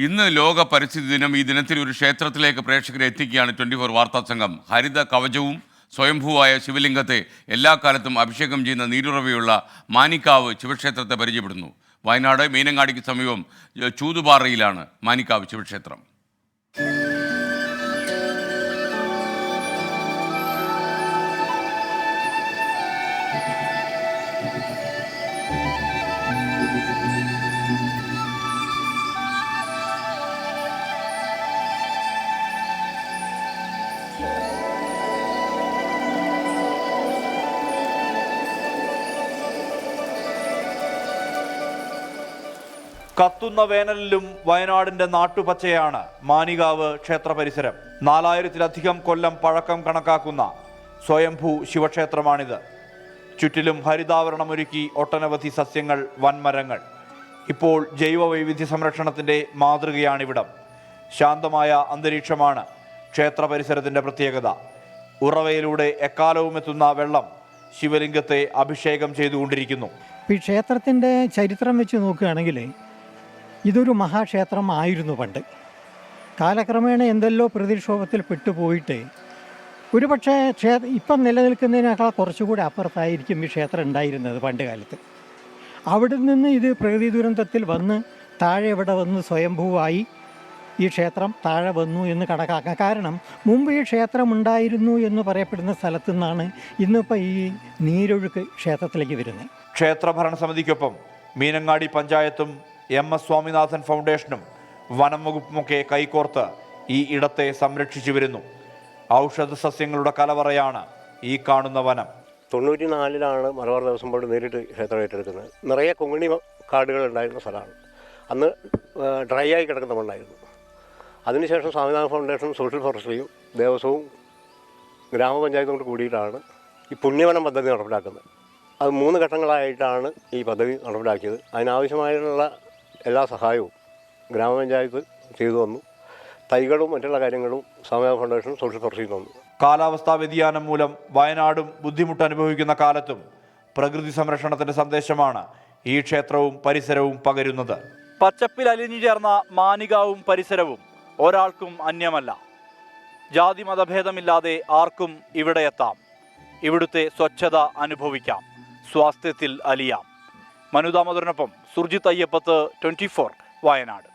ഇന്ന് ലോക പരിസ്ഥിതി ദിനം. ഈ ദിനത്തിൽ ഒരു ക്ഷേത്രത്തിലേക്ക് പ്രേക്ഷകരെ എത്തിക്കുകയാണ് 24 വാർത്താ സംഘം. ഹരിത കവചവും സ്വയംഭൂവായ ശിവലിംഗത്തെ എല്ലാ കാലത്തും അഭിഷേകം ചെയ്യുന്ന നീരുറവയുള്ള മാനിക്കാവ് ശിവക്ഷേത്രത്തെ പരിചയപ്പെടുന്നു. വയനാട് മീനങ്ങാടിക്ക് സമീപം ചൂതുപാറയിലാണ് മാനിക്കാവ് ശിവക്ഷേത്രം. കത്തുന്ന വേനലിലും വയനാടിന്റെ നാട്ടുപച്ചയാണ് മാനികാവ് ക്ഷേത്ര പരിസരം. 4000-ലധികം കൊല്ലം പഴക്കം കണക്കാക്കുന്ന സ്വയംഭൂ ശിവക്ഷേത്രമാണിത്. ചുറ്റിലും ഹരിതാവരണമൊരുക്കി ഒട്ടനവധി സസ്യങ്ങൾ, വൻമരങ്ങൾ. ഇപ്പോൾ ജൈവ വൈവിധ്യ സംരക്ഷണത്തിന്റെ മാതൃകയാണിവിടം. ശാന്തമായ അന്തരീക്ഷമാണ് ക്ഷേത്ര പരിസരത്തിന്റെ പ്രത്യേകത. ഉറവയിലൂടെ എക്കാലവും എത്തുന്ന വെള്ളം ശിവലിംഗത്തെ അഭിഷേകം ചെയ്തുകൊണ്ടിരിക്കുന്നു. ഈ ക്ഷേത്രത്തിൻ്റെ ചരിത്രം വെച്ച് നോക്കുകയാണെങ്കിൽ ഇതൊരു മഹാക്ഷേത്രമായിരുന്നു പണ്ട്. കാലക്രമേണ എന്തെല്ലോ പ്രതിക്ഷോഭത്തിൽ പെട്ടുപോയിട്ട് ഒരുപക്ഷെ ഇപ്പം നിലനിൽക്കുന്നതിനേക്കാൾ കുറച്ചുകൂടി അപ്പുറത്തായിരിക്കും ഈ ക്ഷേത്രം ഉണ്ടായിരുന്നത് പണ്ട് കാലത്ത്. അവിടെ നിന്ന് ഇത് പ്രകൃതി ദുരന്തത്തിൽ വന്ന് താഴെ ഇവിടെ വന്ന് സ്വയംഭൂവായി ഈ ക്ഷേത്രം താഴെ വന്നു എന്ന് കണക്കാക്കാം. കാരണം മുമ്പ് ഈ ക്ഷേത്രം ഉണ്ടായിരുന്നു എന്ന് പറയപ്പെടുന്ന സ്ഥലത്തു നിന്നാണ് ഇന്നിപ്പോൾ ഈ നീരൊഴുക്ക് ക്ഷേത്രത്തിലേക്ക് വരുന്നത്. ക്ഷേത്ര ഭരണസമിതിക്കൊപ്പം മീനങ്ങാടി പഞ്ചായത്തും MS സ്വാമിനാഥൻ ഫൗണ്ടേഷനും വനം വകുപ്പുമൊക്കെ കൈകോർത്ത് ഈ ഇടത്തെ സംരക്ഷിച്ചു വരുന്നു. ഔഷധ സസ്യങ്ങളുടെ കലവറയാണ് ഈ കാണുന്ന വനം. 94-ലാണ് മലബാർ ദേവസ്വം ബോർഡ് നേരിട്ട് ക്ഷേത്രം ഏറ്റെടുക്കുന്നത്. നിറയെ കൊങ്ങിണി കാടുകൾ ഉണ്ടായിരുന്ന സ്ഥലമാണ്. അന്ന് ഡ്രൈ ആയി കിടക്കുന്ന മണ്ണായിരുന്നു. അതിനുശേഷം സ്വാമിനാഥൻ ഫൗണ്ടേഷനും സോഷ്യൽ ഫോറസ്ട്രിയും ദേവസ്വവും ഗ്രാമപഞ്ചായത്തും കൂടി കൂടിയിട്ടാണ് ഈ പുണ്യവനം പദ്ധതി നടപ്പിലാക്കുന്നത്. അത് 3 ഘട്ടങ്ങളായിട്ടാണ് ഈ പദ്ധതി നടപ്പിലാക്കിയത്. അതിനാവശ്യമായിട്ടുള്ള എല്ലാ സഹായവും ഗ്രാമപഞ്ചായത്ത് ചെയ്തു വന്നു. തൈകളും മറ്റുള്ള കാര്യങ്ങളും സ്വാമിനാഥൻ ഫൗണ്ടേഷൻ സോഷ്യൽ ഫോറസ്ട്രിയിൽ തന്നു. കാലാവസ്ഥാ വ്യതിയാനം മൂലം വയനാടും ബുദ്ധിമുട്ട് അനുഭവിക്കുന്ന കാലത്തും പ്രകൃതി സംരക്ഷണത്തിന്റെ സന്ദേശമാണ് ഈ ക്ഷേത്രവും പരിസരവും പകരുന്നത്. പച്ചപ്പിൽ അലിഞ്ഞു ചേർന്ന മാനികാവും പരിസരവും ഒരാൾക്കും അന്യമല്ല. ജാതി മതഭേദമില്ലാതെ ആർക്കും ഇവിടെ എത്താം. ഇവിടുത്തെ സ്വച്ഛത അനുഭവിക്കാം, സ്വാസ്ഥ്യത്തിൽ അലിയാം. മനു ദാമോദരനൊപ്പം സുർജിത് അയ്യപ്പത്ത്, 24 വയനാട്.